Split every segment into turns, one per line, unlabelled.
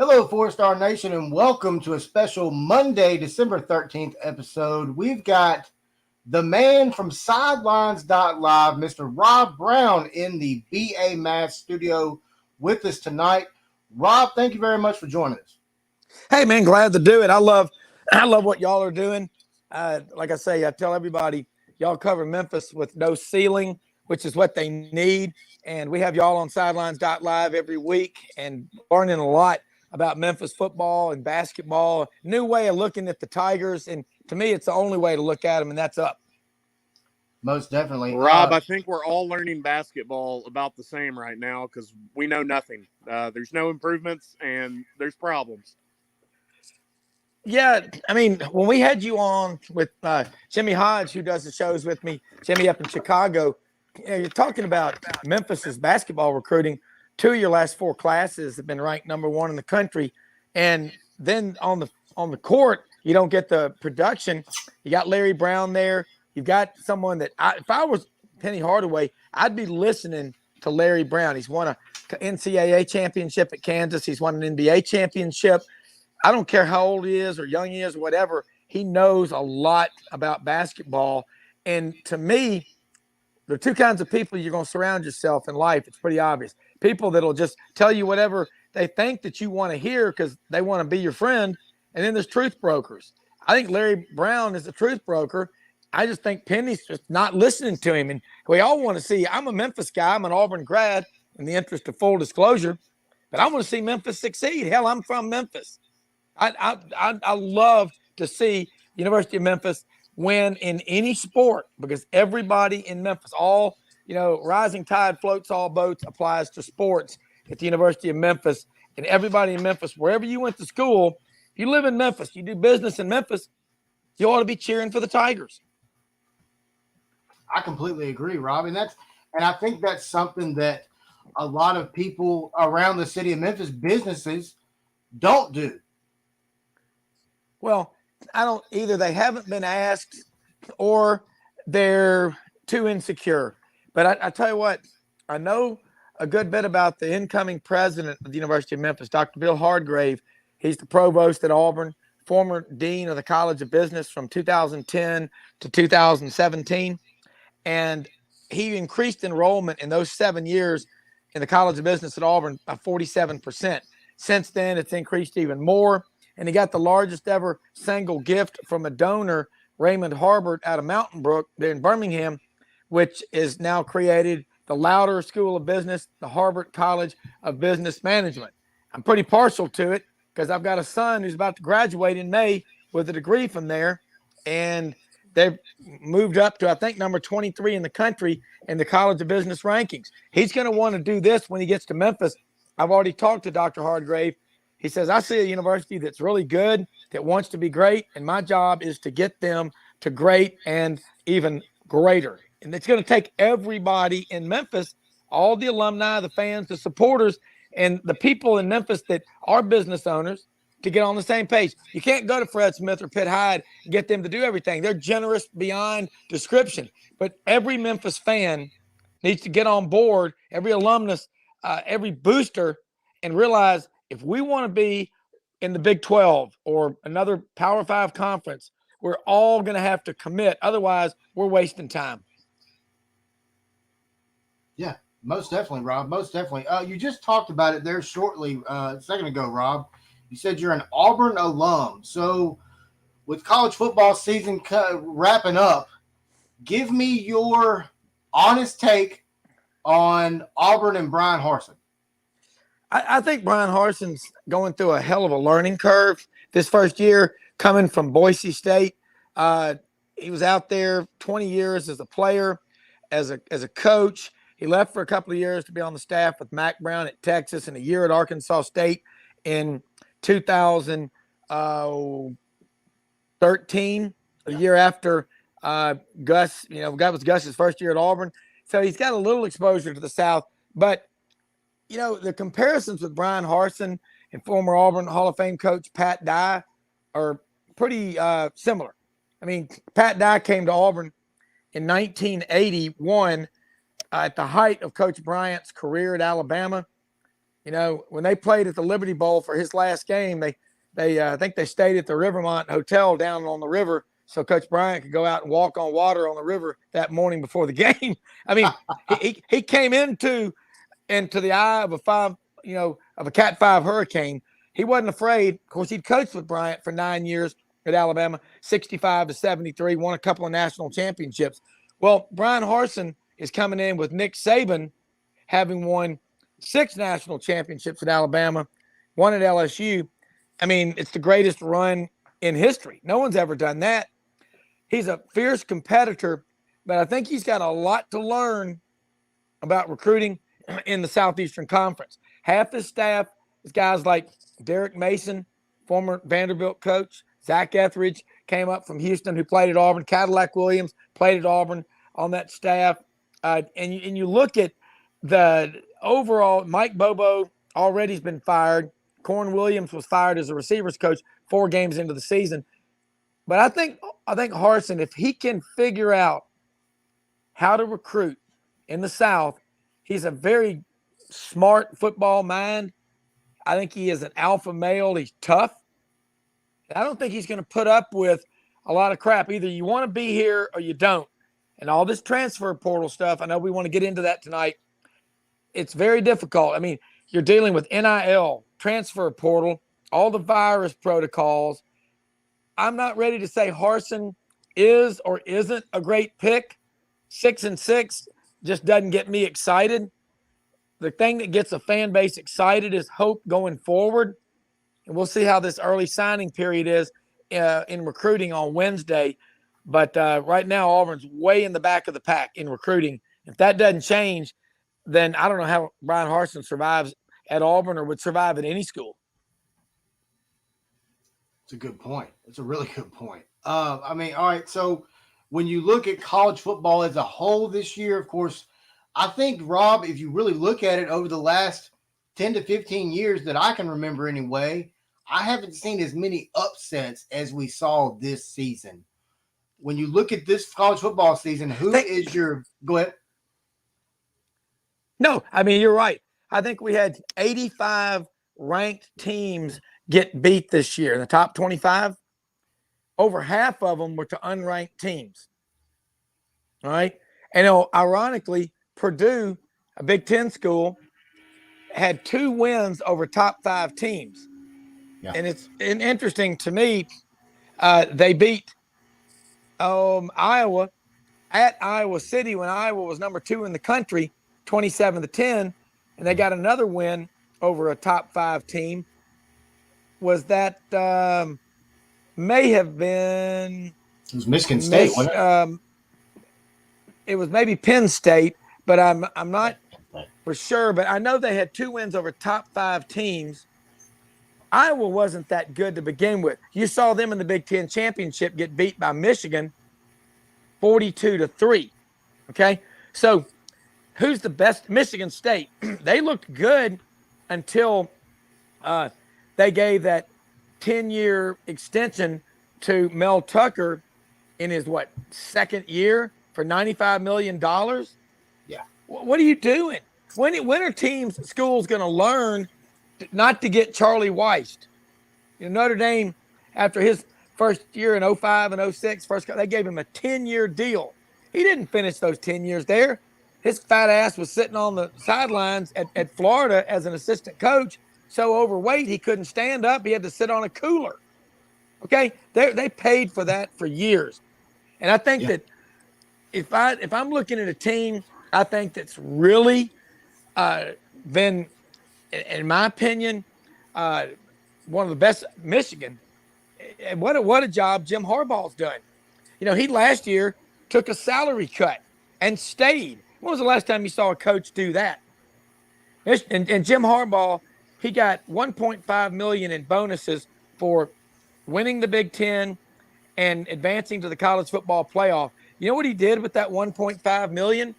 Hello, Four Star Nation, and welcome to a special Monday, December 13th episode. We've got the man from Sidleines.live, Mr. Rob Browne, in the BA Math studio with us tonight. Rob, thank you very much for joining us.
Hey, man, glad to do it. I love what y'all are doing. Like I say, I tell everybody, y'all cover Memphis with no ceiling, which is what they need. And we have y'all on Sideleines.live every week and learning a lot about Memphis football and basketball. New way of looking at the Tigers. And to me, it's the only way to look at them, and that's up.
Most definitely.
Rob, I think we're all learning basketball about the same right now because we know nothing. There's no improvements and there's problems.
Yeah, I mean, when we had you on with Jimmy Hodge, who does the shows with me, Jimmy up in Chicago, you're talking about Memphis's basketball recruiting. 2 of your last 4 classes have been ranked number 1 in the country, and then on the court, you don't get the production. You got Larry Browne there. You've got someone that if I was Penny Hardaway, I'd be listening to Larry Browne. He's won a NCAA championship at Kansas. He's won an NBA championship. I don't care how old he is or young he is or whatever. He knows a lot about basketball. And to me, there are 2 kinds of people you're going to surround yourself in life. It's pretty obvious. People that'll just tell you whatever they think that you want to hear because they want to be your friend. And then there's truth brokers. I think Larry Browne is a truth broker. I just think Penny's just not listening to him. And we all want to see, I'm a Memphis guy. I'm an Auburn grad in the interest of full disclosure. But I want to see Memphis succeed. Hell, I'm from Memphis. I love to see University of Memphis win in any sport because everybody in Memphis, rising tide floats all boats applies to sports at the University of Memphis. And everybody in Memphis, wherever you went to school, if you live in Memphis, you do business in Memphis, you ought to be cheering for the Tigers.
I completely agree, Rob. And I think that's something that a lot of people around the city of Memphis, businesses, don't do.
Well, I don't either. They haven't been asked or they're too insecure. But I tell you what, I know a good bit about the incoming president of the University of Memphis, Dr. Bill Hardgrave. He's the provost at Auburn, former dean of the College of Business from 2010 to 2017. And he increased enrollment in those 7 years in the College of Business at Auburn by 47%. Since then, it's increased even more. And he got the largest ever single gift from a donor, Raymond Harbert, out of Mountain Brook there in Birmingham, which is now created the Louder School of Business, the Harbert College of Business Management. I'm pretty partial to it because I've got a son who's about to graduate in May with a degree from there. And they've moved up to, I think, number 23 in the country in the College of Business rankings. He's going to want to do this when he gets to Memphis. I've already talked to Dr. Hardgrave. He says, I see a university that's really good, that wants to be great, and my job is to get them to great and even greater. And it's going to take everybody in Memphis, all the alumni, the fans, the supporters, and the people in Memphis that are business owners to get on the same page. You can't go to Fred Smith or Pitt Hyde and get them to do everything. They're generous beyond description. But every Memphis fan needs to get on board, every alumnus, every booster, and realize if we want to be in the Big 12 or another Power 5 conference, we're all going to have to commit. Otherwise, we're wasting time.
Yeah, most definitely, Rob. Most definitely. You just talked about it there shortly a second ago, Rob. You said you're an Auburn alum. So with college football season wrapping up, give me your honest take on Auburn and Bryan Harsin.
I think Bryan Harsin's going through a hell of a learning curve this first year, coming from Boise State. He was out there 20 years as a player, as a coach. He left for a couple of years to be on the staff with Mack Brown at Texas and a year at Arkansas State in 2013, a year after Gus. That was Gus's first year at Auburn. So he's got a little exposure to the South, but the comparisons with Bryan Harsin and former Auburn Hall of Fame coach Pat Dye are pretty similar. I mean, Pat Dye came to Auburn in 1981 at the height of Coach Bryant's career at Alabama. when they played at the Liberty Bowl for his last game, they I think they stayed at the Rivermont Hotel down on the river so Coach Bryant could go out and walk on water on the river that morning before the game. I mean, he came into the eye of a Cat 5 hurricane. He wasn't afraid. Of course, he'd coached with Bryant for 9 years at Alabama, 65-73, won a couple of national championships. Well, Brian Harsin is coming in with Nick Saban, having won 6 national championships at Alabama, 1 at LSU. I mean, it's the greatest run in history. No one's ever done that. He's a fierce competitor, but I think he's got a lot to learn about recruiting in the Southeastern Conference. Half his staff is guys like Derek Mason, former Vanderbilt coach, Zach Etheridge came up from Houston, who played at Auburn, Cadillac Williams played at Auburn on that staff. And you look at the overall, Mike Bobo already has been fired. Corn Williams was fired as a receivers coach 4 games into the season. But I think Harsin, if he can figure out how to recruit in the South, he's a very smart football mind. I think he is an alpha male. He's tough. I don't think he's going to put up with a lot of crap. Either you want to be here or you don't. And all this transfer portal stuff, I know we want to get into that tonight. It's very difficult. I mean, you're dealing with NIL, transfer portal, all the virus protocols. I'm not ready to say Harsin is or isn't a great pick. 6-6 just doesn't get me excited. The thing that gets a fan base excited is hope going forward. And we'll see how this early signing period is in recruiting on Wednesday. But right now, Auburn's way in the back of the pack in recruiting. If that doesn't change, then I don't know how Brian Harsin survives at Auburn or would survive at any school.
It's a good point. It's a really good point. I mean, all right, so when you look at college football as a whole this year, of course, I think, Rob, if you really look at it over the last 10 to 15 years that I can remember anyway, I haven't seen as many upsets as we saw this season. When you look at this college football season, is your – go ahead.
No, I mean, you're right. I think we had 85 ranked teams get beat this year in the top 25. Over half of them were to unranked teams. All right. And ironically, Purdue, a Big Ten school, had 2 wins over top 5 teams. Yeah. And it's interesting to me, they beat Iowa at Iowa City when Iowa was number 2 in the country, 27-10, and they got another win over a top 5 team. Was that may have been –
it was Michigan State, wasn't it?
It was maybe Penn State, but I'm not for sure. But I know they had 2 wins over top 5 teams. Iowa wasn't that good to begin with. You saw them in the Big Ten championship get beat by Michigan 42-3. Okay, so who's the best? Michigan State. They looked good until they gave that 10-year extension to Mel Tucker in his second year for $95 million.
Yeah.
What are you doing? When are schools going to learn not to get Charlie Weist? Notre Dame, after his first year in 05 and 06, they gave him a 10-year deal. He didn't finish those 10 years there. His fat ass was sitting on the sidelines at Florida as an assistant coach, so overweight he couldn't stand up. He had to sit on a cooler. Okay? They paid for that for years. And I think that if I'm looking at a team, I think that's really been, in my opinion, one of the best, Michigan. And what a job Jim Harbaugh's done. He last year took a salary cut and stayed. When was the last time you saw a coach do that? And Jim Harbaugh, he got $1.5 million in bonuses for winning the Big Ten and advancing to the college football playoff. You know what he did with that $1.5 million?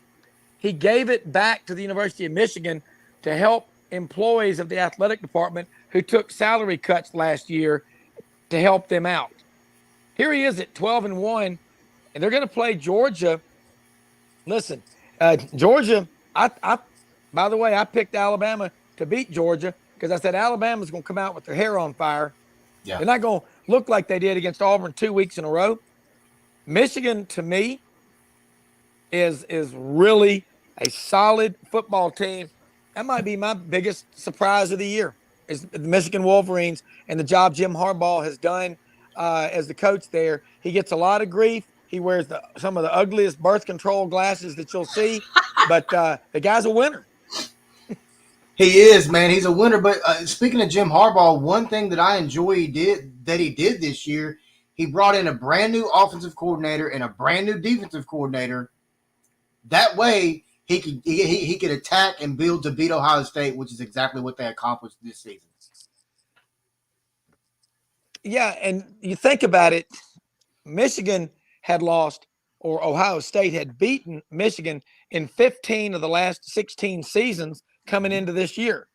He gave it back to the University of Michigan to help employees of the athletic department who took salary cuts last year to help them out. Here he is at 12-1, and they're going to play Georgia. Listen, Georgia, by the way, I picked Alabama to beat Georgia because I said Alabama's going to come out with their hair on fire.
Yeah.
They're not going to look like they did against Auburn 2 weeks in a row. Michigan, to me, is really a solid football team. That might be my biggest surprise of the year is the Michigan Wolverines and the job Jim Harbaugh has done as the coach there. He gets a lot of grief. He wears some of the ugliest birth control glasses that you'll see, but the guy's a winner.
He is, man. He's a winner. But speaking of Jim Harbaugh, one thing that I enjoy he did this year, he brought in a brand new offensive coordinator and a brand new defensive coordinator. That way, he could attack and build to beat Ohio State, which is exactly what they accomplished this season.
Yeah, and you think about it, Michigan had lost, or Ohio State had beaten Michigan in 15 of the last 16 seasons coming into this year.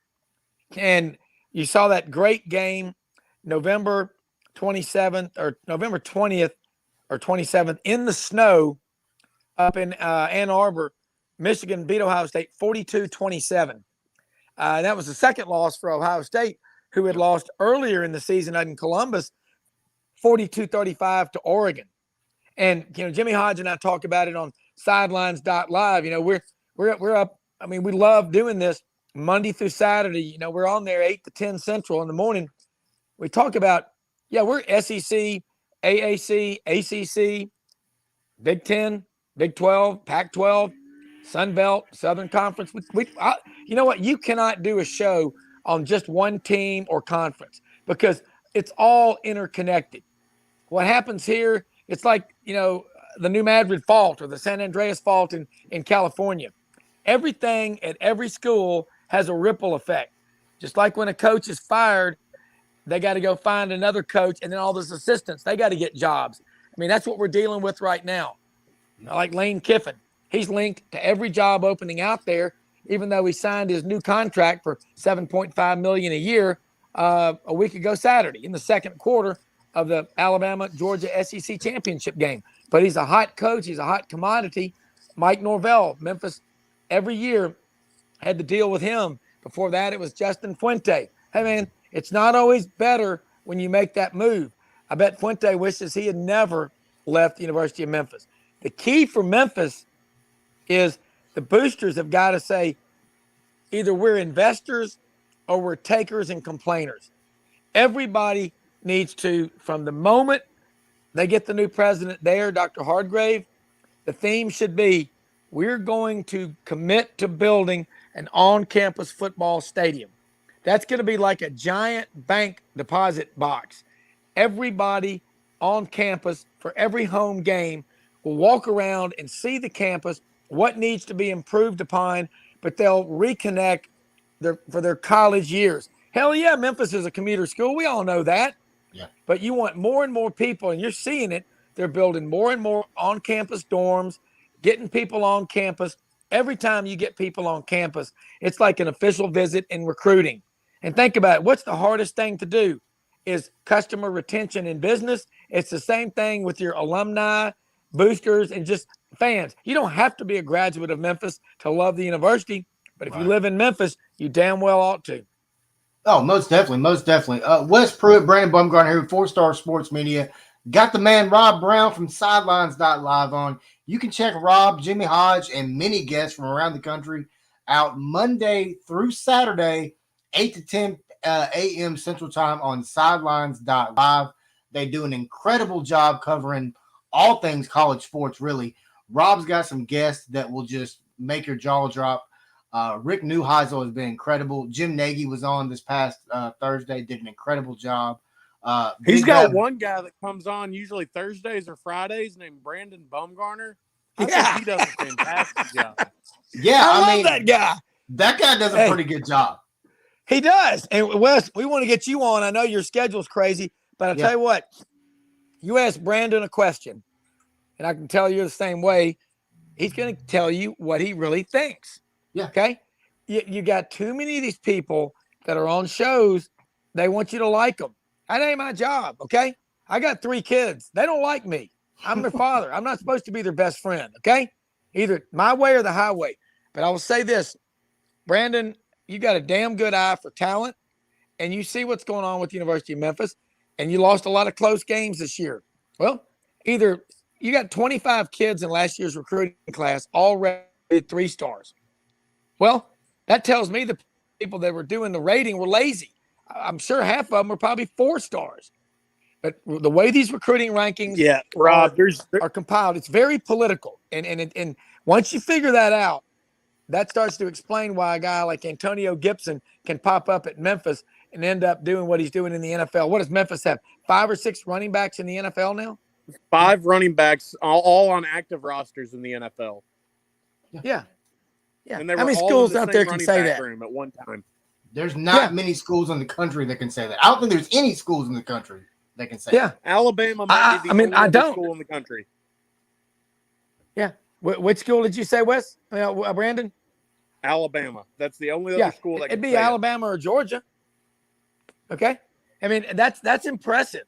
And you saw that great game November 27th or November 20th or 27th in the snow up in Ann Arbor. Michigan beat Ohio State 42-27. That was the second loss for Ohio State, who had lost earlier in the season in Columbus 42-35 to Oregon. And, Jimmy Hodge and I talked about it on Sidleines.live. We're up. I mean, we love doing this Monday through Saturday. We're on there 8 to 10 Central in the morning. We talk about, we're SEC, AAC, ACC, Big 10, Big 12, Pac-12, Sun Belt, Southern Conference. You know what? You cannot do a show on just one team or conference because it's all interconnected. What happens here, it's like, the New Madrid Fault or the San Andreas Fault in California. Everything at every school has a ripple effect. Just like when a coach is fired, they got to go find another coach, and then all those assistants, they got to get jobs. I mean, that's what we're dealing with right now. Like Lane Kiffin, he's linked to every job opening out there, even though he signed his new contract for $7.5 million a year a week ago Saturday in the second quarter of the Alabama-Georgia SEC championship game. But he's a hot coach. He's a hot commodity. Mike Norvell, Memphis, every year had to deal with him. Before that, it was Justin Fuente. Hey, man, it's not always better when you make that move. I bet Fuente wishes he had never left the University of Memphis. The key for Memphis is the boosters have got to say either we're investors or we're takers and complainers. Everybody needs to, from the moment they get the new president there, Dr. Hardgrave, the theme should be we're going to commit to building an on-campus football stadium. That's going to be like a giant bank deposit box. Everybody on campus for every home game will walk around and see the campus, what needs to be improved upon, but they'll reconnect for their college years. Hell yeah, Memphis is a commuter school. We all know that.
Yeah.
But you want more and more people, and you're seeing it. They're building more and more on-campus dorms, getting people on campus. Every time you get people on campus, it's like an official visit in recruiting. And think about it. What's the hardest thing to do is customer retention in business. It's the same thing with your alumni, boosters, and just fans. You don't have to be a graduate of Memphis to love the university, but if you live in Memphis, you damn well ought to.
Oh, most definitely, most definitely. Wes Pruitt, Brandon Bumgarner here, 4-Star Sports Media. Got the man Rob Browne from Sidleines.live on. You can check Rob, Jimmy Hodge, and many guests from around the country out Monday through Saturday, 8 to 10 a.m. Central Time on Sidleines.live. They do an incredible job covering all things college sports, really. Rob's got some guests that will just make your jaw drop. Rick Neuheisel has been incredible. Jim Nagy was on this past Thursday, did an incredible job.
He's got one guy that comes on usually Thursdays or Fridays named Brandon Bumgarner. I think he does a fantastic job.
Yeah,
I love that guy.
That guy does a pretty good job.
He does. And Wes, we want to get you on. I know your schedule's crazy, but I'll tell you what. You ask Brandon a question, and I can tell you the same way. He's going to tell you what he really thinks.
Yeah.
Okay. You got too many of these people that are on shows. They want you to like them. That ain't my job. Okay. I got 3 kids. They don't like me. I'm their father. I'm not supposed to be their best friend. Okay. Either my way or the highway. But I will say this, Brandon you got a damn good eye for talent, and you see what's going on with the University of Memphis, and you lost a lot of close games this year. Well, either you got 25 kids in last year's recruiting class already 3 stars. Well, that tells me the people that were doing the rating were lazy. I'm sure half of them were probably 4 stars. But the way these recruiting rankings
Rob,
are compiled, it's very political. And once you figure that out, that starts to explain why a guy like Antonio Gibson can pop up at Memphis and end up doing what he's doing in the NFL. What does Memphis have? 5 or 6 running backs in the NFL now?
5 running backs, all on active rosters in the NFL.
Yeah. Yeah.
And they
How
were
many
all
schools
in the
out
same
there can
running
say
back
that?
room at one time.
There's not many schools in the country that can say that. I don't think there's any schools in the country that can say that.
Alabama might be the only other school in the country.
Yeah. Which school did you say, Wes? Brandon?
Alabama. That's the only other school that
it'd
can
be
say
Alabama or Georgia. Okay. I mean, that's impressive.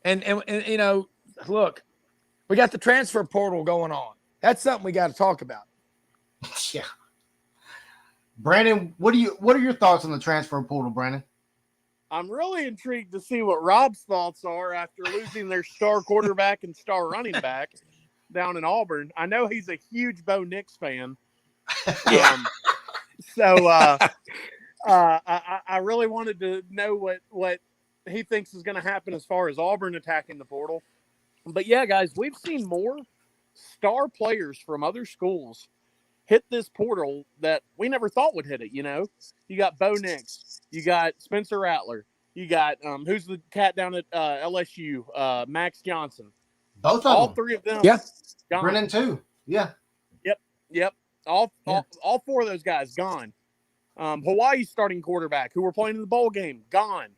And you know, look, we got the transfer portal going on. That's something we got to talk about.
Yeah. Brandon, what are your thoughts on the transfer portal, Brandon?
I'm really intrigued to see what Rob's thoughts are after losing their star quarterback and star running back down in Auburn. I know he's a huge Bo Nix fan. So I really wanted to know what he thinks is going to happen as far as Auburn attacking the portal. But yeah, guys, we've seen more star players from other schools hit this portal that we never thought would hit it. You know, you got Bo Nix, you got Spencer Rattler, you got who's the cat down at LSU, Max Johnson.
Both of
all
them.
3 of them.
Yeah,
gone.
Brennan too. Yeah.
Yep. All 4 of those guys gone. Hawaii's starting quarterback who were playing in the bowl game gone.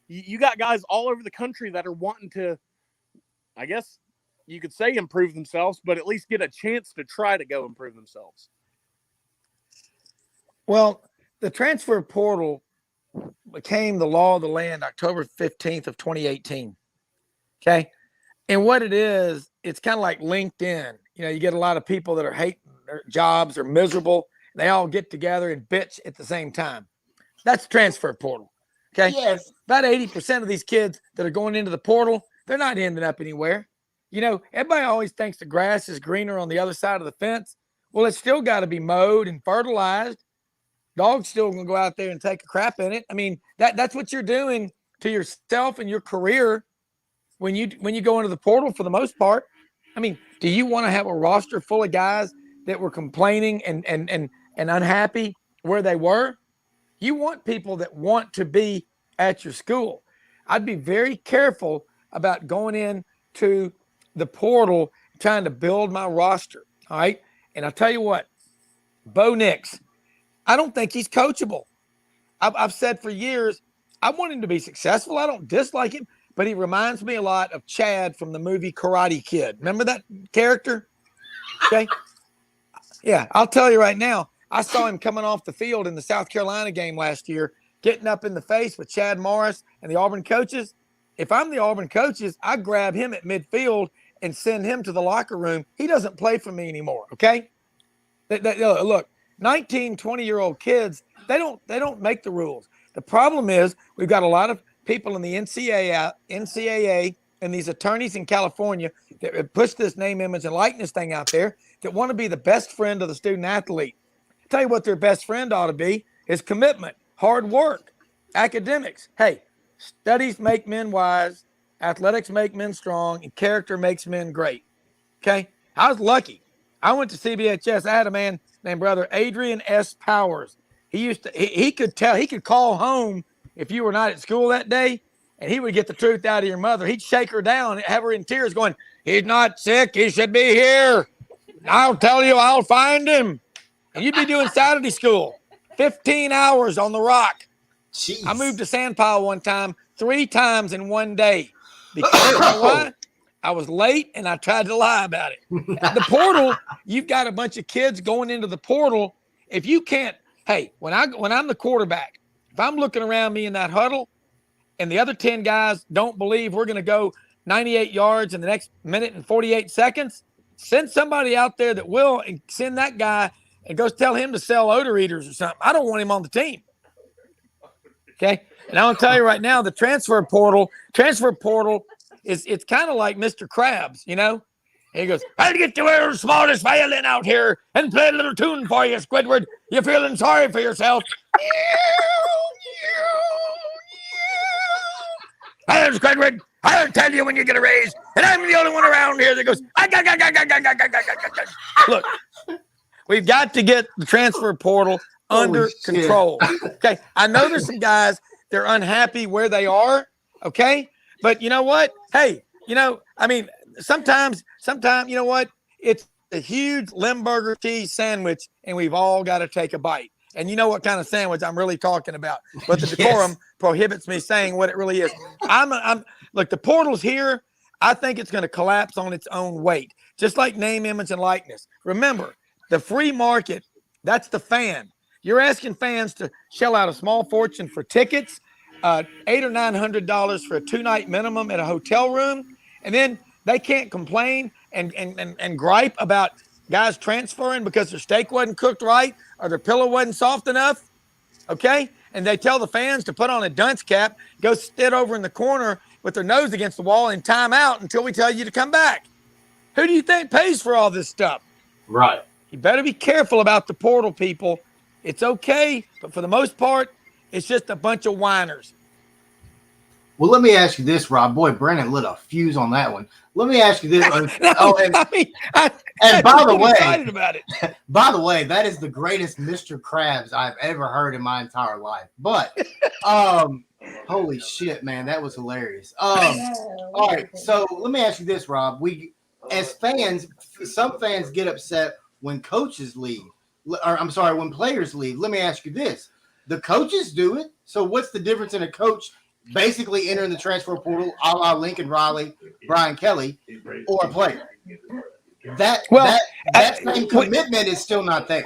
You got guys all over the country that are wanting to, I guess you could say, improve themselves, but at least get a chance to try to go improve themselves.
Well, the transfer portal became the law of the land October 15th of 2018. Okay. And what it is, it's kind of like LinkedIn. You know, you get a lot of people that are hating their jobs or miserable. They all get together and bitch at the same time. That's the transfer portal. Okay.
Yes.
About 80% of these kids that are going into the portal, they're not ending up anywhere. You know, everybody always thinks the grass is greener on the other side of the fence. Well, it's still got to be mowed and fertilized. Dog's still going to go out there and take a crap in it. I mean, that's what you're doing to yourself and your career when you go into the portal for the most part. I mean, do you want to have a roster full of guys that were complaining and unhappy where they were? You want people that want to be at your school. I'd be very careful about going in to the portal trying to build my roster. All right. And I'll tell you what, Bo Nix, I don't think he's coachable. I've said for years, I want him to be successful. I don't dislike him, but he reminds me a lot of Chad from the movie Karate Kid. Remember that character? Okay. Yeah. I'll tell you right now, I saw him coming off the field in the South Carolina game last year, getting up in the face with Chad Morris and the Auburn coaches. If I'm the Auburn coaches, I grab him at midfield and send him to the locker room. He doesn't play for me anymore. Okay. Look, 19, 20-year-old kids, they don't make the rules. The problem is we've got a lot of people in the NCAA and these attorneys in California that push this name, image, and likeness thing out there that want to be the best friend of the student athlete. I'll tell you what their best friend ought to be is commitment, hard work, academics. Hey, studies make men wise, athletics make men strong, and character makes men great. Okay? I was lucky. I went to CBHS. I had a man named Brother Adrian S. Powers. He could call home if you were not at school that day, and he would get the truth out of your mother. He'd shake her down, have her in tears going, "He's not sick. He should be here. I'll tell you, I'll find him." And you'd be doing Saturday school, 15 hours on the rock.
Jeez.
I moved to Sandpile one time, 3 times in one day. Because you know why? I was late and I tried to lie about it. The portal, you've got a bunch of kids going into the portal. If you can't, hey, when I'm the quarterback, if I'm looking around me in that huddle and the other 10 guys don't believe we're going to go 98 yards in the next minute and 48 seconds, send somebody out there that will and send that guy and go tell him to sell odor eaters or something. I don't want him on the team. Okay. And I want to tell you right now, the transfer portal it's kind of like Mr. Krabs, you know? And he goes, I'll get the world's smallest violin out here and play a little tune for you, Squidward. You feeling sorry for yourself? Hello, Squidward. I'll tell you when you get a raise. And I'm the only one around here that goes, look, we've got to get the transfer portal under control. Okay. I know there's some guys, they're unhappy where they are. Okay. But you know what? Hey, you know, I mean, sometimes, you know what? It's a huge Limburger cheese sandwich, and we've all got to take a bite. And you know what kind of sandwich I'm really talking about. But the decorum prohibits me saying what it really is. Look, the portal's here. I think it's going to collapse on its own weight, just like name, image, and likeness. Remember, the free market, that's the fan. You're asking fans to shell out a small fortune for tickets, $800 or $900 for a 2-night minimum at a hotel room, and then they can't complain and gripe about guys transferring because their steak wasn't cooked right or their pillow wasn't soft enough, okay? And they tell the fans to put on a dunce cap, go sit over in the corner with their nose against the wall and time out until we tell you to come back. Who do you think pays for all this stuff?
Right.
You better be careful about the portal, people. It's okay, but for the most part, it's just a bunch of whiners.
Well, let me ask you this, Rob. Boy, Brennan lit a fuse on that one. Let me ask you this.
I'm
by the way,
excited about it.
By the way, that is the greatest Mr. Krabs I've ever heard in my entire life. But, holy shit, man, that was hilarious. All right, so let me ask you this, Rob. We, as fans, some fans get upset when coaches leave. Or I'm sorry, when players leave. Let me ask you this. The coaches do it. So what's the difference in a coach basically entering the transfer portal a la Lincoln Riley, Brian Kelly, or a player? That same commitment is still not there.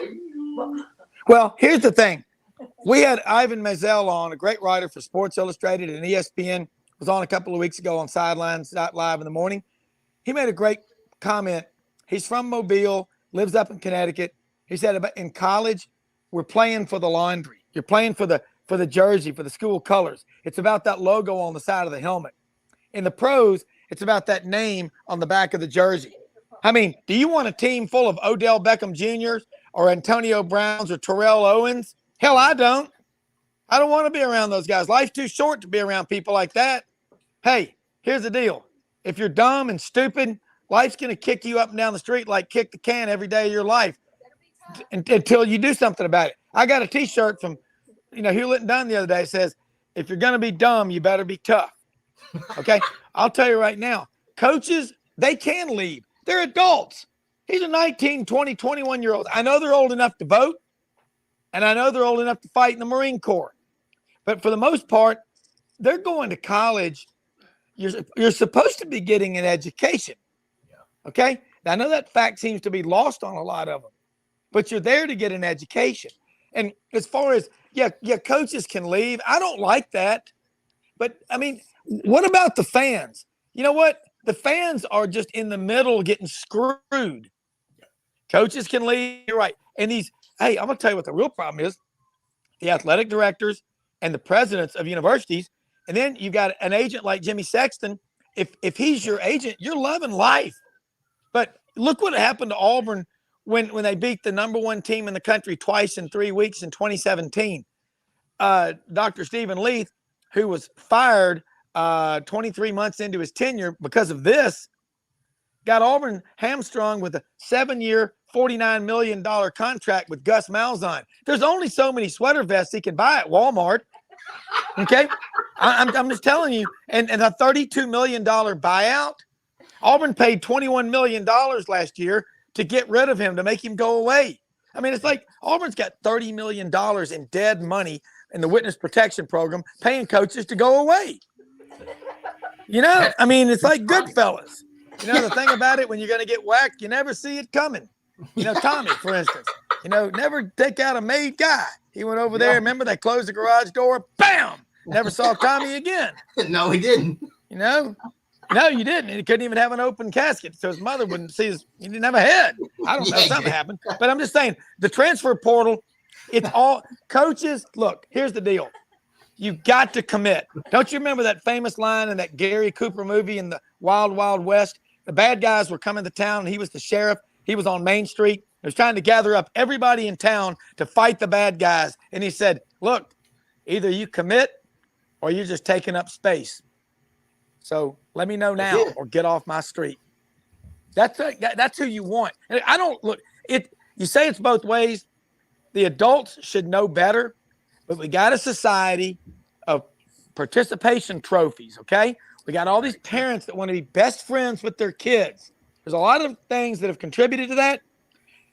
Well, here's the thing. We had Ivan Mazel on, a great writer for Sports Illustrated and ESPN, was on a couple of weeks ago on Sidleines.live in the morning. He made a great comment. He's from Mobile, lives up in Connecticut. He said about in college, we're playing for the laundry. You're playing for the jersey, for the school colors. It's about that logo on the side of the helmet. In the pros, it's about that name on the back of the jersey. I mean, do you want a team full of Odell Beckham Jr.'s or Antonio Browns or Terrell Owens? Hell, I don't. I don't want to be around those guys. Life's too short to be around people like that. Hey, here's the deal. If you're dumb and stupid, life's going to kick you up and down the street like kick the can every day of your life until you do something about it. I got a T-shirt from, Hewlett & Dunn the other day. It says, if you're going to be dumb, you better be tough. Okay? I'll tell you right now, coaches, they can leave. They're adults. He's a 19, 20, 21-year-old. I know they're old enough to vote, and I know they're old enough to fight in the Marine Corps. But for the most part, they're going to college. You're supposed to be getting an education. Okay? Now, I know that fact seems to be lost on a lot of them, but you're there to get an education. And as far as, coaches can leave, I don't like that. But, I mean, what about the fans? You know what? The fans are just in the middle getting screwed. Coaches can leave. You're right. And I'm going to tell you what the real problem is. The athletic directors and the presidents of universities. And then you got an agent like Jimmy Sexton. If he's your agent, you're loving life. But look what happened to Auburn when they beat the number one team in the country twice in 3 weeks in 2017. Dr. Stephen Leith, who was fired 23 months into his tenure because of this, got Auburn hamstrung with a 7-year, $49 million contract with Gus Malzahn. There's only so many sweater vests he can buy at Walmart. Okay? I'm just telling you. And a $32 million buyout. Auburn paid $21 million last year to get rid of him, to make him go away. I mean, it's like Auburn's got $30 million in dead money in the witness protection program, paying coaches to go away. I mean, it's like Goodfellas. The thing about it, when you're going to get whacked, you never see it coming. Tommy, for instance, never take out a made guy. He went over there. Remember, they closed the garage door. Bam! Never saw Tommy again.
No, he didn't.
No, you didn't. He couldn't even have an open casket, so his mother wouldn't see he didn't have a head. I don't know. Something happened. But I'm just saying, the transfer portal, it's all coaches. Look, here's the deal. You got to commit. Don't you remember that famous line in that Gary Cooper movie in the Wild Wild West? The bad guys were coming to town, and he was the sheriff. He was on Main Street. He was trying to gather up everybody in town to fight the bad guys. And he said, look, either you commit or you're just taking up space. So let me know now or get off my street. That's who you want. And I don't look it. You say it's both ways. The adults should know better, but we got a society of participation trophies. Okay, we got all these parents that want to be best friends with their kids. There's a lot of things that have contributed to that.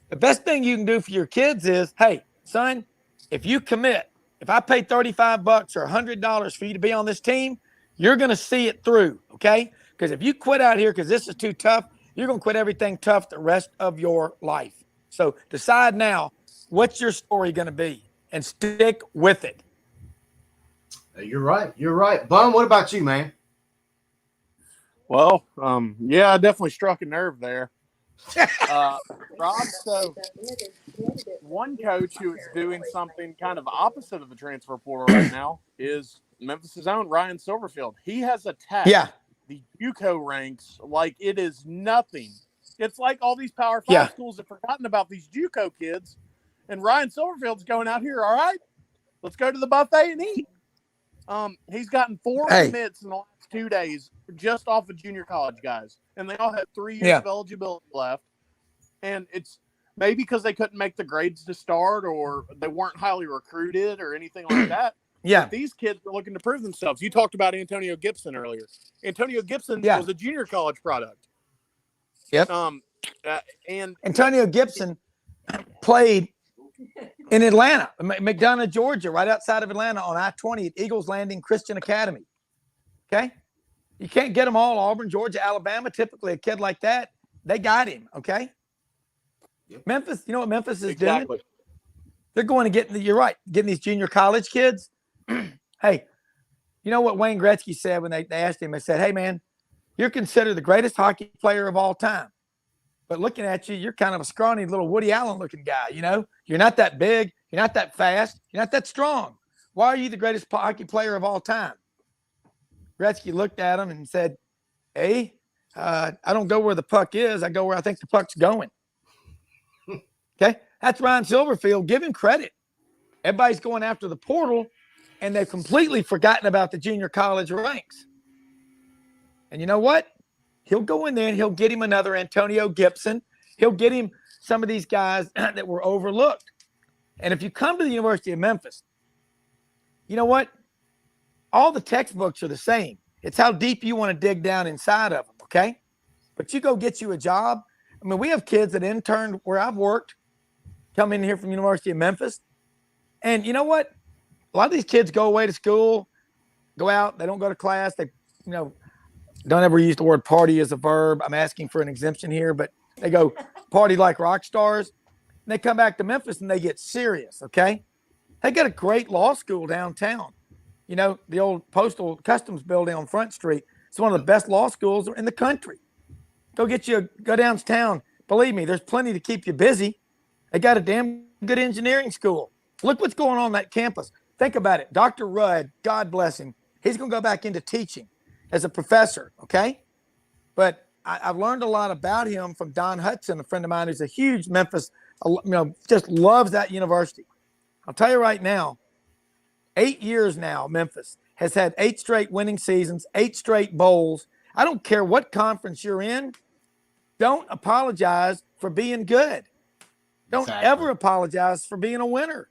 The best thing you can do for your kids is, hey, son, if you commit, if I pay $35 or $100 for you to be on this team, you're going to see it through. Okay, because if you quit out here because this is too tough, you're going to quit everything tough the rest of your life. So decide now, what's your story going to be, and stick with it.
You're right. You're right. Bum, what about you, man?
Well, yeah, I definitely struck a nerve there. Rob, so one coach who is doing something kind of opposite of the transfer portal right now is Memphis' own Ryan Silverfield. He has attacked the JUCO ranks like it is nothing. It's like all these Power 5 schools have forgotten about these JUCO kids, and Ryan Silverfield's going out here, all right, let's go to the buffet and eat. He's gotten 4 commits in the last 2 days just off of junior college guys, and they all had 3 years of eligibility left. And it's maybe because they couldn't make the grades to start or they weren't highly recruited or anything like that. But these kids are looking to prove themselves. You talked about Antonio Gibson earlier. Antonio Gibson was a junior college product.
Yep.
And
Antonio Gibson played in Atlanta, McDonough, Georgia, right outside of Atlanta on I-20 at Eagles Landing Christian Academy. Okay? You can't get them all. Auburn, Georgia, Alabama, typically a kid like that, they got him, okay? Memphis, you know what Memphis is doing? They're going to get, you're right, getting these junior college kids. Hey, you know what Wayne Gretzky said when they asked him? They said, hey, man, you're considered the greatest hockey player of all time. But looking at you, you're kind of a scrawny little Woody Allen looking guy, you know? You're not that big. You're not that fast. You're not that strong. Why are you the greatest hockey player of all time? Gretzky looked at him and said, hey, I don't go where the puck is. I go where I think the puck's going. Okay? That's Ryan Silverfield. Give him credit. Everybody's going after the portal, and they've completely forgotten about the junior college ranks. And you know what? He'll go in there and he'll get him another Antonio Gibson. He'll get him some of these guys that were overlooked. And if you come to the University of Memphis, you know what? All the textbooks are the same. It's how deep you want to dig down inside of them, okay? But you go get you a job. I mean, we have kids that interned where I've worked, come in here from the University of Memphis. And you know what? A lot of these kids go away to school, go out, they don't go to class. They, don't ever use the word party as a verb. I'm asking for an exemption here, but they go party like rock stars. And they come back to Memphis and they get serious, okay? They got a great law school downtown. You know, the old Postal Customs building on Front Street. It's one of the best law schools in the country. Go downtown. Believe me, there's plenty to keep you busy. They got a damn good engineering school. Look what's going on that campus. Think about it. Dr. Rudd, God bless him, he's going to go back into teaching as a professor, okay? But I've learned a lot about him from Don Hudson, a friend of mine who's a huge Memphis, just loves that university. I'll tell you right now, 8 years now, Memphis has had 8 straight winning seasons, 8 straight bowls. I don't care what conference you're in. Don't apologize for being good. Don't ever apologize for being a winner.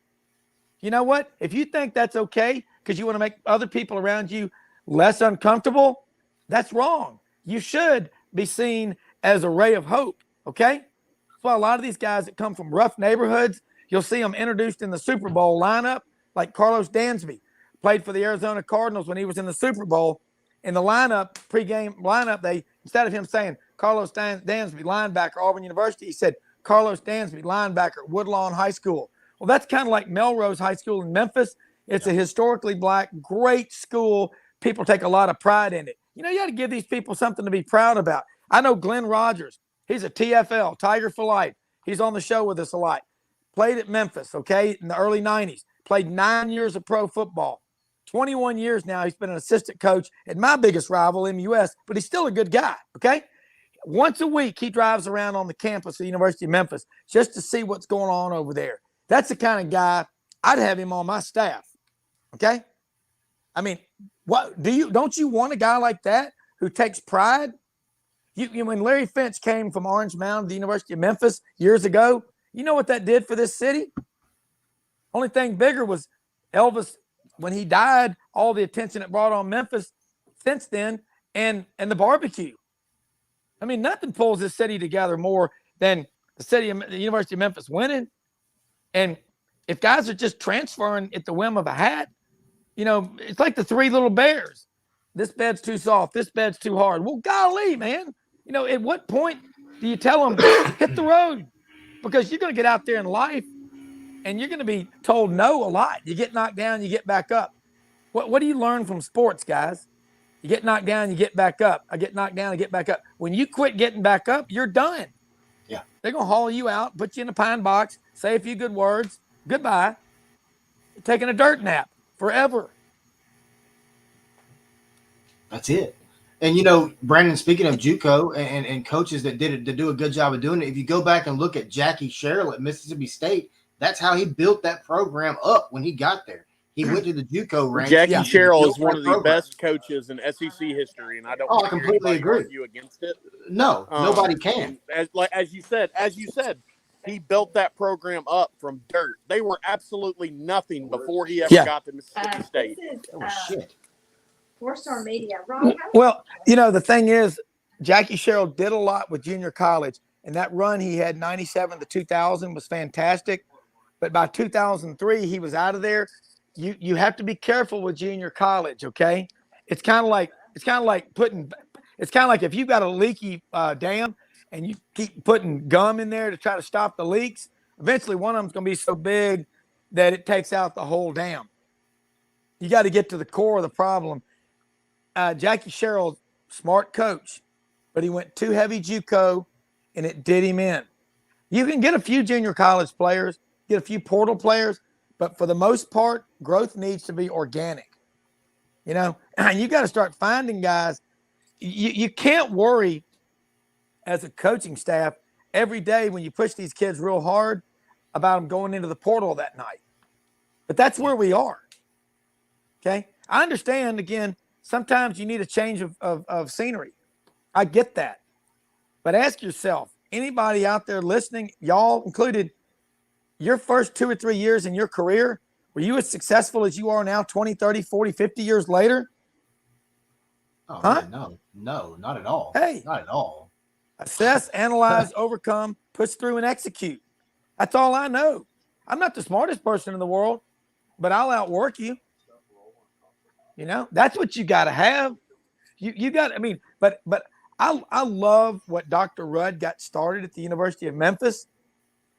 You know what? If you think that's okay because you want to make other people around you less uncomfortable, that's wrong. You should be seen as a ray of hope, okay? That's why a lot of these guys that come from rough neighborhoods, you'll see them introduced in the Super Bowl lineup, like Carlos Dansby, played for the Arizona Cardinals when he was in the Super Bowl. In the lineup, pregame lineup, they instead of him saying Carlos Dansby, linebacker, Auburn University, he said Carlos Dansby, linebacker, Woodlawn High School. Well, that's kind of like Melrose High School in Memphis. It's a historically black, great school. People take a lot of pride in it. You got to give these people something to be proud about. I know Glenn Rogers. He's a TFL, Tiger for Life. He's on the show with us a lot. Played at Memphis, okay, in the early 90s. Played 9 years of pro football. 21 years now. He's been an assistant coach at my biggest rival, MUS, but he's still a good guy, okay? Once a week, he drives around on the campus of the University of Memphis just to see what's going on over there. That's the kind of guy I'd have him on my staff, okay? I mean, don't you want a guy like that who takes pride? When Larry Finch came from Orange Mound to the University of Memphis years ago, you know what that did for this city? Only thing bigger was Elvis, when he died, all the attention it brought on Memphis since then, and the barbecue. I mean, nothing pulls this city together more than the University of Memphis winning. And if guys are just transferring at the whim of a hat, it's like the three little bears. This bed's too soft. This bed's too hard. Well, golly, man. At what point do you tell them, hit the road? Because you're going to get out there in life and you're going to be told no a lot. You get knocked down, you get back up. What do you learn from sports, guys? You get knocked down, you get back up. I get knocked down, I get back up. When you quit getting back up, you're done.
Yeah.
They're going to haul you out, put you in a pine box, say a few good words, goodbye. You're taking a dirt nap forever.
That's it. And, Brandon, speaking of JUCO and coaches that do a good job of doing it, if you go back and look at Jackie Sherrill at Mississippi State, that's how he built that program up when he got there. He went to the JUCO ranks.
Jackie Sherrill is one of the best coaches in SEC history, and I don't
I completely agree.
Argue against it.
No, nobody can.
As you said, he built that program up from dirt. They were absolutely nothing before he ever got to Mississippi State.
Shit.
4-Star Media. Ron,
well, the thing is, Jackie Sherrill did a lot with junior college, and that run he had 97 to 2000 was fantastic. But by 2003, he was out of there. You have to be careful with junior college, okay? It's kind of like if you've got a leaky dam and you keep putting gum in there to try to stop the leaks, eventually one of them's going to be so big that it takes out the whole dam. You got to get to the core of the problem. Jackie Sherrill, smart coach, but he went too heavy JUCO, and it did him in. You can get a few junior college players, get a few portal players, but for the most part, growth needs to be organic. You got to start finding guys. You can't worry as a coaching staff every day when you push these kids real hard about them going into the portal that night. But that's where we are. Okay? I understand, again, sometimes you need a change of scenery. I get that. But ask yourself, anybody out there listening, y'all included, your first 2 or 3 years in your career, were you as successful as you are now 20, 30, 40, 50 years later?
Oh, man, no, not at all.
Hey.
Not at all.
Assess, analyze, overcome, push through, and execute. That's all I know. I'm not the smartest person in the world, but I'll outwork you. That's what you got to have. You got, but I love what Dr. Rudd got started at the University of Memphis.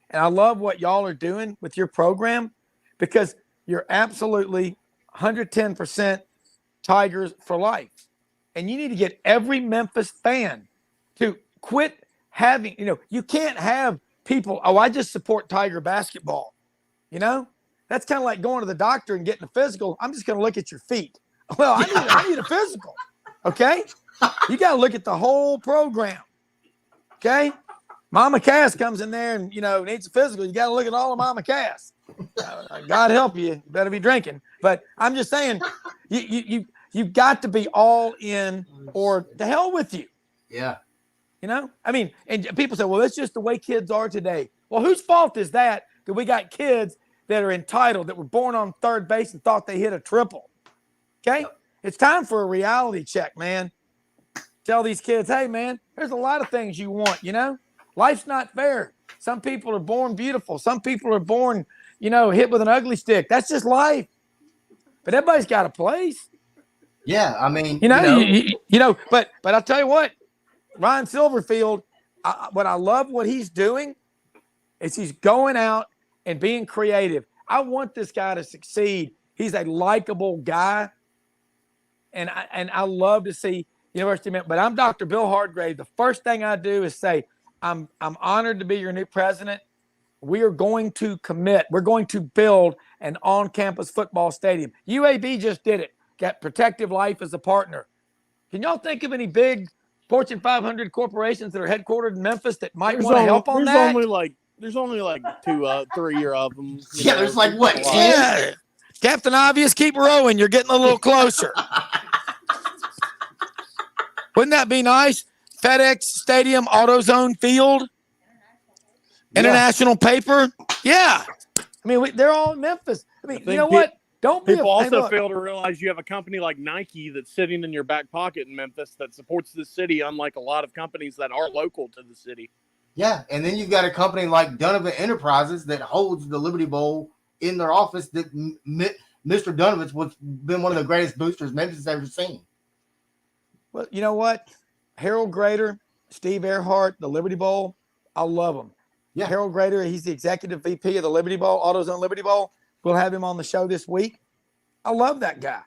And I love what y'all are doing with your program because you're absolutely 110% Tigers for life. And you need to get every Memphis fan to quit having, you can't have people, I just support Tiger basketball. That's kind of like going to the doctor and getting a physical. I'm just going to look at your feet. Well, I need a physical. Okay. You got to look at the whole program. Okay. Mama Cass comes in there and, needs a physical. You got to look at all of Mama Cass. God help you. You better be drinking. But I'm just saying, you've got to be all in or the hell with you.
Yeah.
And people say, well, that's just the way kids are today. Well, whose fault is that we got kids that are entitled, that were born on third base and thought they hit a triple? Okay? Yep. It's time for a reality check, man. Tell these kids, hey, man, there's a lot of things you want, Life's not fair. Some people are born beautiful. Some people are born, hit with an ugly stick. That's just life. But everybody's got a place.
Yeah,
but I'll tell you what, Ryan Silverfield, what I love what he's doing is he's going out and being creative. I want this guy to succeed. He's a likable guy. And I love to see University of Memphis. But I'm Dr. Bill Hardgrave. The first thing I do is say, I'm honored to be your new president. we are going to commit. We're going to build an on-campus football stadium. UAB just did it. Got Protective Life as a partner. Can y'all think of any big Fortune 500 corporations that are headquartered in Memphis that might want to help on that?
There's only like 2, 3 of them.
Yeah, there's like what, 10?
Yeah. Captain Obvious, keep rowing. You're getting a little closer. Wouldn't that be nice? FedEx Stadium, AutoZone Field, International Paper. Yeah. I mean, they're all in Memphis. I mean, you know what? Don't be
People also fail to realize you have a company like Nike that's sitting in your back pocket in Memphis that supports the city, unlike a lot of companies that are local to the city.
Yeah, and then you've got a company like Donovan Enterprises that holds the Liberty Bowl in their office. That Mr. Donovan's was been one of the greatest boosters Memphis has ever seen.
Well, you know what? Harold Grader, Steve Earhart, the Liberty Bowl, I love them.
Yeah.
Harold Grader, he's the executive VP of the Liberty Bowl, AutoZone Liberty Bowl. We'll have him on the show this week. I love that guy.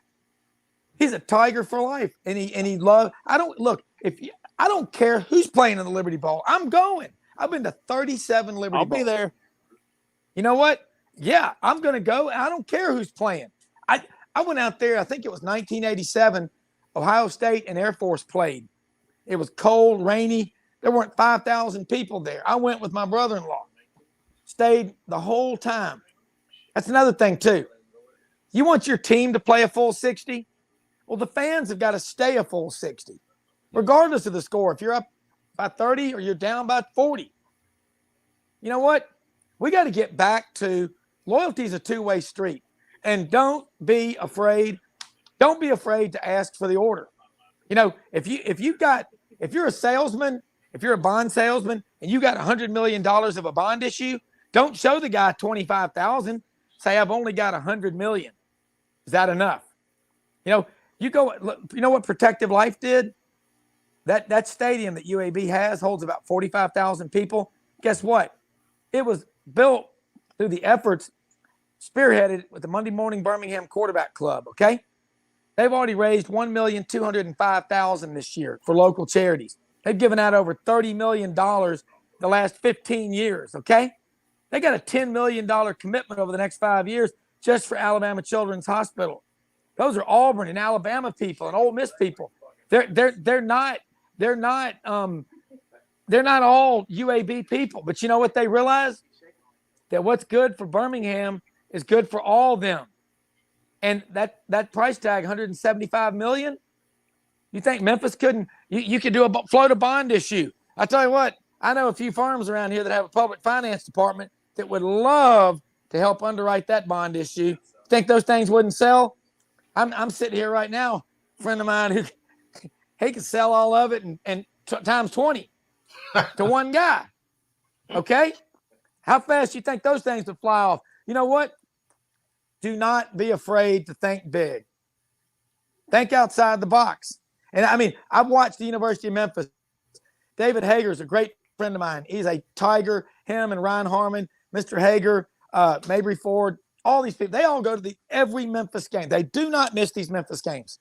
He's a Tiger for life, and he loves. I don't care who's playing in the Liberty Bowl. I'm going. I've been to 37 Liberty Bowls.
I'll be there.
You know what? Yeah, I'm going to go. I don't care who's playing. I went out there. I think it was 1987. Ohio State and Air Force played. It was cold, rainy. There weren't 5,000 people there. I went with my brother-in-law. Stayed the whole time. That's another thing, too. You want your team to play a full 60? Well, the fans have got to stay a full 60, regardless of the score. If you're up by 30 or you're down by 40. You know what? We got to get back to loyalty is a two-way street. And don't be afraid. Don't be afraid to ask for the order. You know, if you're a salesman, if you're a bond salesman and you got $100 million of a bond issue, don't show the guy 25,000. Say, I've only got 100 million. Is that enough? You know, you know what Protective Life did? That stadium that UAB has holds about 45,000 people. Guess what? It was built through the efforts spearheaded with the Monday Morning Birmingham Quarterback Club, okay? They've already raised $1,205,000 this year for local charities. They've given out over $30 million the last 15 years, okay? They got a $10 million commitment over the next 5 years just for Alabama Children's Hospital. Those are Auburn and Alabama people and Ole Miss people. They're not all UAB people. But you know what they realize? That what's good for Birmingham is good for all of them. And that price tag, $175 million. You think Memphis couldn't? You could float a bond issue. I tell you what, I know a few firms around here that have a public finance department that would love to help underwrite that bond issue. Think those things wouldn't sell? I'm sitting here right now, a friend of mine who he could sell all of it and times 20 to one guy. Okay? How fast do you think those things would fly off? You know what? Do not be afraid to think big. Think outside the box. And I mean, I've watched the University of Memphis. David Hager is a great friend of mine. He's a Tiger. Him and Ryan Harmon, Mr. Hager, Mabry Ford, all these people, they all go to every Memphis game. They do not miss these Memphis games.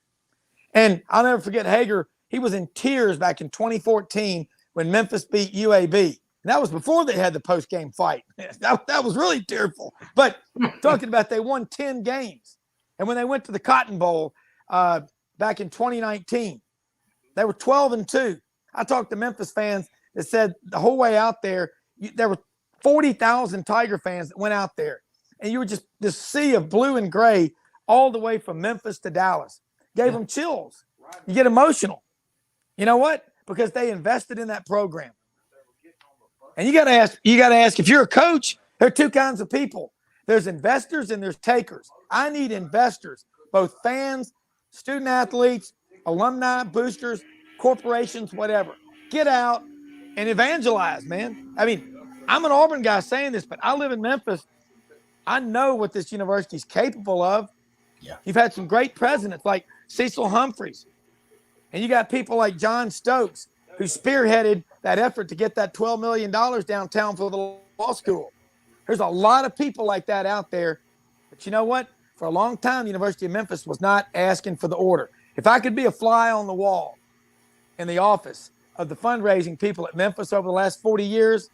And I'll never forget Hager. He was in tears back in 2014 when Memphis beat UAB. And that was before they had the post-game fight. That was really tearful. But talking about they won 10 games. And when they went to the Cotton Bowl back in 2019, they were 12-2. I talked to Memphis fans that said the whole way out there, there were 40,000 Tiger fans that went out there. And you were just this sea of blue and gray all the way from Memphis to Dallas. Gave them chills. You get emotional. You know what? Because they invested in that program. And you got to ask, if you're a coach, there are two kinds of people. There's investors and there's takers. I need investors, both fans, student athletes, alumni, boosters, corporations, whatever. Get out and evangelize, man. I mean, I'm an Auburn guy saying this, but I live in Memphis. I know what this university is capable of.
Yeah.
You've had some great presidents like Cecil Humphreys. And you got people like John Stokes, who spearheaded that effort to get that $12 million downtown for the law school. There's a lot of people like that out there. But you know what? For a long time, the University of Memphis was not asking for the order. If I could be a fly on the wall in the office of the fundraising people at Memphis over the last 40 years,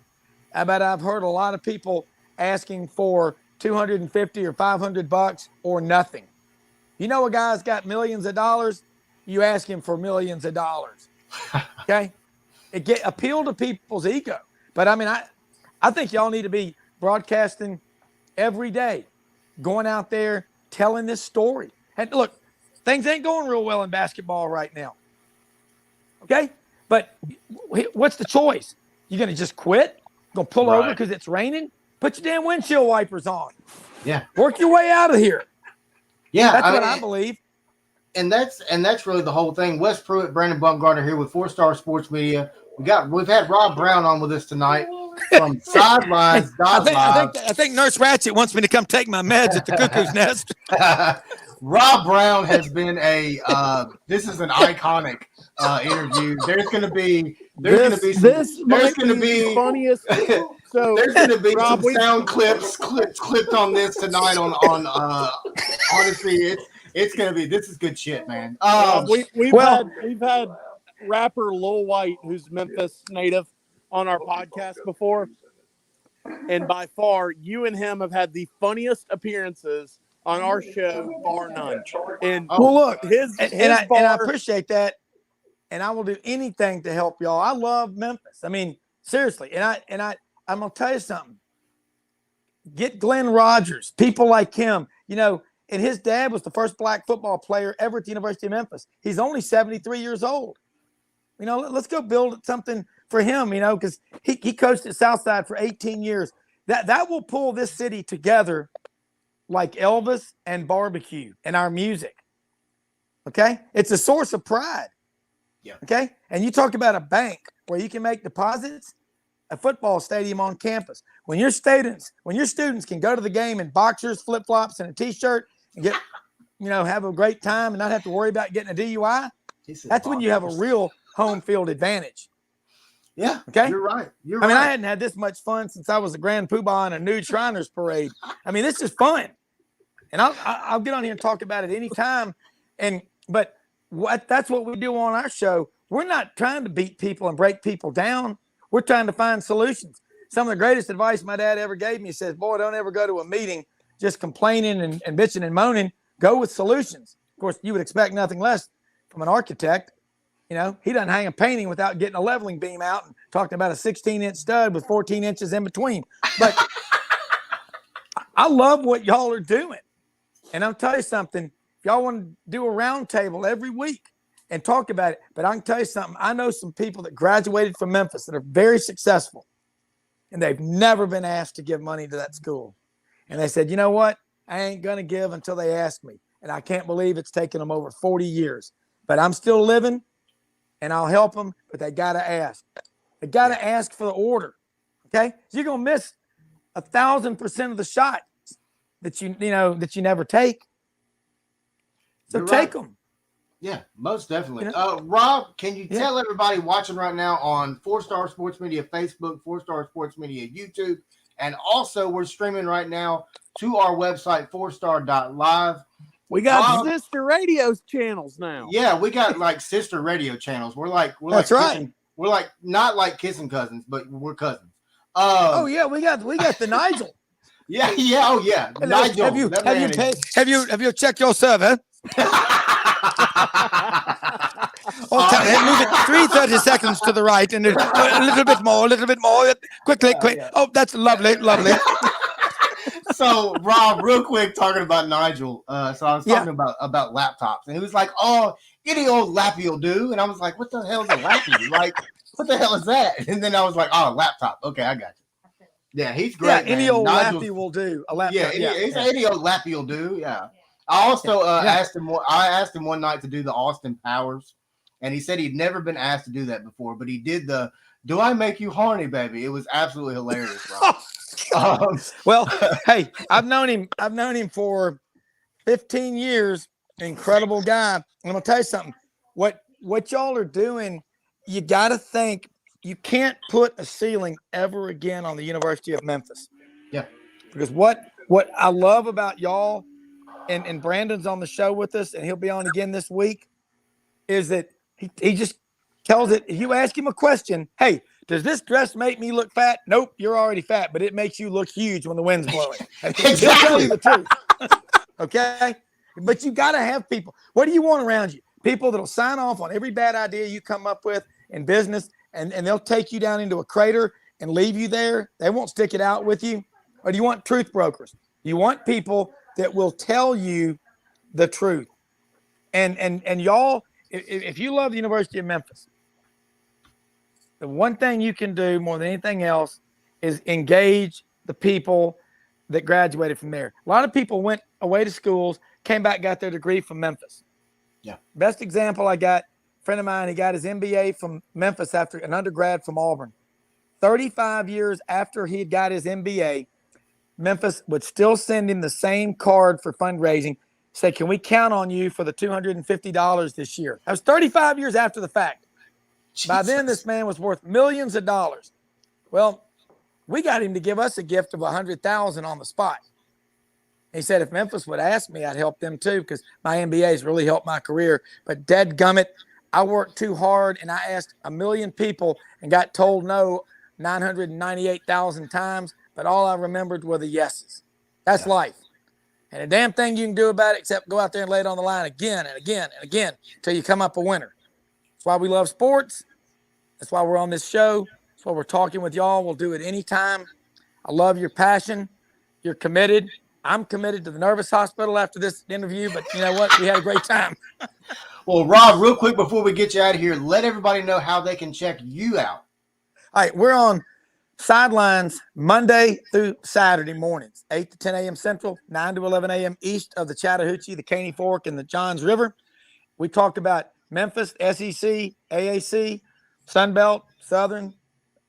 I bet I've heard a lot of people asking for 250 or $500 or nothing. You know, a guy's got millions of dollars, you ask him for millions of dollars. Okay. Appeal to people's ego. But I mean, I think y'all need to be broadcasting every day, going out there, telling this story. And look, things ain't going real well in basketball right now. Okay. But what's the choice? You going to just quit? Going to pull over because it's raining? Put your damn windshield wipers on.
Yeah.
Work your way out of here.
Yeah.
That's what I believe.
And that's really the whole thing. Wes Pruitt, Brandon Bumgarner here with 4-Star Sports Media. We've had Rob Browne on with us tonight from Sidleines.live.
I think Nurse Ratchet wants me to come take my meds at the Cuckoo's Nest.
Rob Browne has been this is an iconic interview. There's going to be
funniest. So
there's going to be
Rob,
some sound clipped on this tonight on honestly it's going to be, this is good shit, man.
We've had rapper Lil White, who's Memphis native, on our podcast before, and by far you and him have had the funniest appearances on our show, bar none. And
well, look,
I
appreciate that, and I will do anything to help y'all. I love Memphis. I mean, seriously, and I'm gonna tell you something. Get Glenn Rogers, people like him, you know. And his dad was the first black football player ever at the University of Memphis. He's only 73 years old. You know, let's go build something for him, you know, because he coached at Southside for 18 years. That will pull this city together like Elvis and barbecue and our music. Okay? It's a source of pride.
Yeah.
Okay? And you talk about a bank where you can make deposits, a football stadium on campus. When your students can go to the game in boxers, flip-flops, and a T-shirt and get, you know, have a great time and not have to worry about getting a DUI, that's when you have a real home field advantage.
Yeah.
Okay.
You're right.
I mean, I hadn't had this much fun since I was a grand poobah in a nude Shriners parade. I mean, this is fun. And I'll get on here and talk about it anytime. But that's what we do on our show. We're not trying to beat people and break people down. We're trying to find solutions. Some of the greatest advice my dad ever gave me says, boy, don't ever go to a meeting just complaining and bitching and moaning. Go with solutions. Of course, you would expect nothing less from an architect. You know, he doesn't hang a painting without getting a leveling beam out and talking about a 16-inch stud with 14 inches in between. But I love what y'all are doing. And I'll tell you something. If y'all want to do a round table every week and talk about it, but I can tell you something. I know some people that graduated from Memphis that are very successful, and they've never been asked to give money to that school. And they said, you know what? I ain't going to give until they ask me. And I can't believe it's taken them over 40 years. But I'm still living, and I'll help them, but they got to ask. They got to ask for the order, okay? So you're going to miss 1,000% of the shots that you never take. So
You're
take
right.
them.
Yeah, most definitely.
You know?
Rob, can you tell everybody watching right now on 4-Star Sports Media Facebook, 4-Star Sports Media YouTube, and also we're streaming right now to our website, 4star.live.
We got sister radio channels now.
Yeah, we got like sister radio channels. We're
That's right.
We're like not like kissing cousins, but we're cousins.
Oh yeah, we got the Nigel.
Yeah. Oh yeah, Nigel.
Have you checked your server? Move it 330 seconds to the right and a little bit more. Quickly. Oh, that's lovely.
So, Rob, real quick, talking about Nigel. So I was talking about laptops, and he was like, "Oh, any old lappy will do." And I was like, "What the hell is a lappy? Like, what the hell is that?" And then I was like, "Oh, laptop. Okay, I got you." Yeah, he's great.
Yeah, any old lappy will do. A laptop.
Any old lappy will do. Yeah. I also asked him. I asked him one night to do the Austin Powers, and he said he'd never been asked to do that before, but he did the "Do I make you horny, baby?" It was absolutely hilarious, Rob.
Well, hey, I've known him for 15 years. Incredible guy. I'm gonna tell you something. What y'all are doing, you got to think you can't put a ceiling ever again on the University of Memphis.
Yeah.
Because what I love about y'all, and Brandon's on the show with us, and he'll be on again this week, is that he just tells it. If you ask him a question, hey, Does this dress make me look fat? Nope, you're already fat, but it makes you look huge when the wind's blowing.
Exactly.
He'll tell you the truth. Okay? But you got to have people. What do you want around you? People that'll sign off on every bad idea you come up with in business, and they'll take you down into a crater and leave you there. They won't stick it out with you. Or do you want truth brokers? You want people that will tell you the truth. And y'all, if you love the University of Memphis, the one thing you can do more than anything else is engage the people that graduated from there. A lot of people went away to schools, came back, got their degree from Memphis.
Yeah.
Best example I got, a friend of mine, he got his MBA from Memphis after an undergrad from Auburn. 35 years after he had got his MBA, Memphis would still send him the same card for fundraising. Say, can we count on you for the $250 this year? That was 35 years after the fact.
Jesus.
By then, this man was worth millions of dollars. Well, we got him to give us a gift of $100,000 on the spot. He said, if Memphis would ask me, I'd help them too, because my MBA has really helped my career. But dadgummit, I worked too hard, and I asked 1 million people and got told no 998,000 times, but all I remembered were the yeses. That's life. And a damn thing you can do about it except go out there and lay it on the line again and again and again until you come up a winner. That's why we love sports. That's why we're on this show. That's why we're talking with y'all. We'll do it anytime. I love your passion. You're committed. I'm committed to the nervous hospital after this interview, but you know what? We had a great time.
Well, Rob, real quick before we get you out of here, let everybody know how they can check you out.
All right, we're on Sidelines Monday through Saturday mornings, 8 to 10 a.m. Central, 9 to 11 a.m. east of the Chattahoochee, the Caney Fork, and the Johns River. We talked about Memphis, SEC, AAC, Sun Belt, Southern,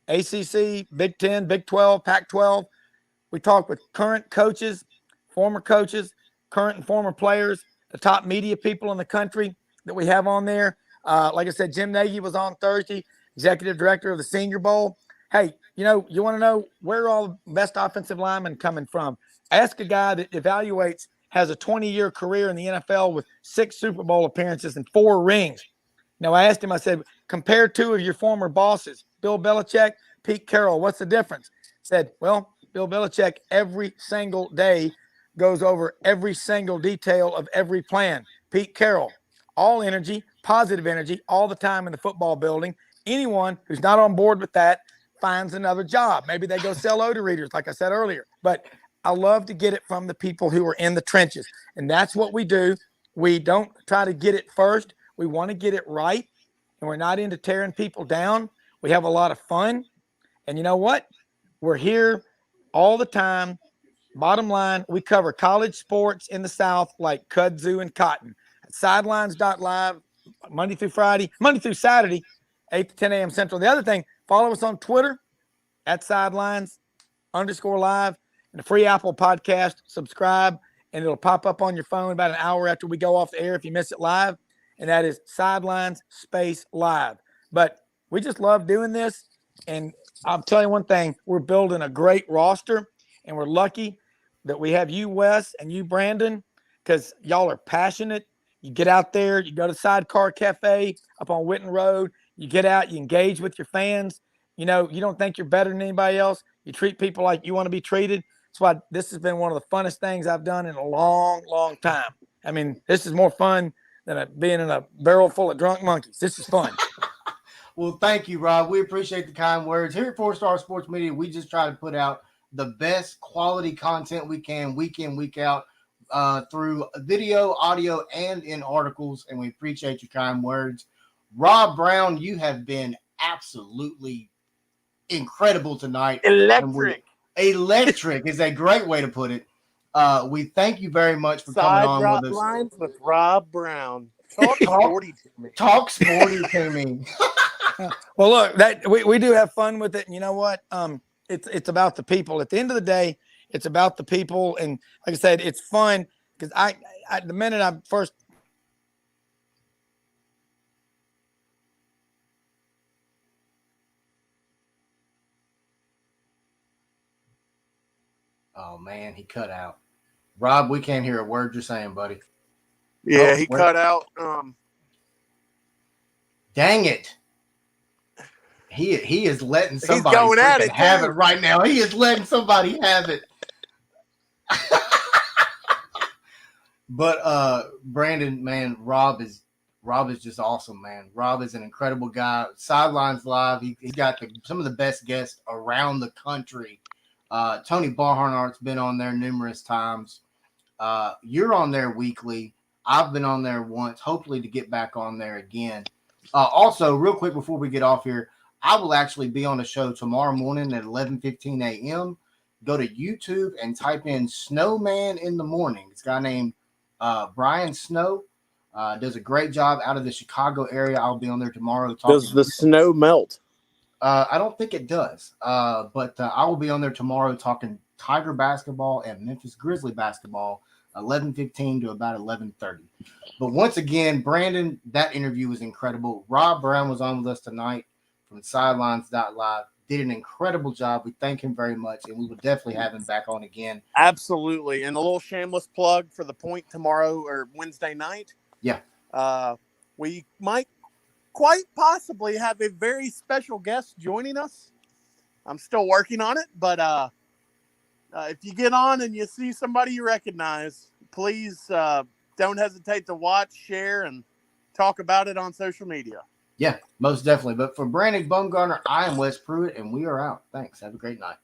ACC, Big 10, Big 12, Pac-12. We talked with current coaches, former coaches, current and former players, the top media people in the country that we have on there. Like I said, Jim Nagy was on Thursday, executive director of the Senior Bowl. Hey, you want to know where all the best offensive linemen coming from? Ask a guy that evaluates, has a 20-year career in the NFL with 6 Super Bowl appearances and 4 rings. Now, I asked him, I said, compare 2 of your former bosses, Bill Belichick, Pete Carroll. What's the difference? Said, well, Bill Belichick every single day goes over every single detail of every plan. Pete Carroll, all energy, positive energy, all the time in the football building. Anyone who's not on board with that finds another job. Maybe they go sell odor readers, like I said earlier. But I love to get it from the people who are in the trenches. And that's what we do. We don't try to get it first. We want to get it right. And we're not into tearing people down. We have a lot of fun. And you know what? We're here all the time. Bottom line, we cover college sports in the South like kudzu and cotton. At Sidleines.live, Monday through Saturday, 8 to 10 a.m. Central. The other thing, follow us on Twitter at Sidelines_live and the free Apple podcast. Subscribe, and it'll pop up on your phone about an hour after we go off the air if you miss it live. And that is Sidelines_live. But we just love doing this. And I'll tell you one thing, we're building a great roster, and we're lucky that we have you, Wes, and you, Brandon, because y'all are passionate. You get out there, you go to Sidecar Cafe up on Witten Road. You get out, you engage with your fans. You don't think you're better than anybody else. You treat people like you want to be treated. That's why this has been one of the funnest things I've done in a long, long time. I mean, this is more fun than being in a barrel full of drunk monkeys. This is fun.
Well, thank you, Rob. We appreciate the kind words. Here at 4-Star Sports Media, we just try to put out the best quality content we can week in, week out through video, audio, and in articles, and we appreciate your kind words. Rob Browne, you have been absolutely incredible tonight.
Electric.
Electric is a great way to put it. We thank you very much for coming on with us.
Sidelines with Rob Browne. Talk sporty to me.
Talk sporty to me.
Well, look, that we do have fun with it, and you know what? It's about the people. At the end of the day, it's about the people, and like I said, it's fun because I the minute I first.
Oh man, he cut out. Rob, we can't hear a word you're saying, buddy.
Yeah, he cut out.
Dang it. He is letting somebody
going at
freaking
it,
have
too.
it right now. He is letting somebody have it. But Brandon, man, Rob is just awesome, man. Rob is an incredible guy. Sidleines.live, he's got some of the best guests around the country. Tony Barnhart's been on there numerous times. You're on there weekly. I've been on there once, hopefully to get back on there again. Also, real quick before we get off here, I will actually be on a show tomorrow morning at 11:15 a.m. Go to YouTube and type in Snowman in the Morning. It's a guy named Brian Snow. Does a great job out of the Chicago area. I'll be on there tomorrow.
Does the snow melt?
I don't think it does. But I will be on there tomorrow talking Tiger basketball and Memphis Grizzly basketball, 11:15 to about 11:30. But once again, Brandon, that interview was incredible. Rob Browne was on with us tonight from Sidleines.live. Did an incredible job. We thank him very much, and we will definitely have him back on again.
Absolutely. And a little shameless plug for the Point tomorrow or Wednesday night.
Yeah.
We might quite possibly have a very special guest joining us. I'm still working on it, but if you get on and you see somebody you recognize, please don't hesitate to watch, share, and talk about it on social media.
Yeah, most definitely. But for Brandon Baumgartner, I am Wes Pruitt, and we are out. Thanks. Have a great night.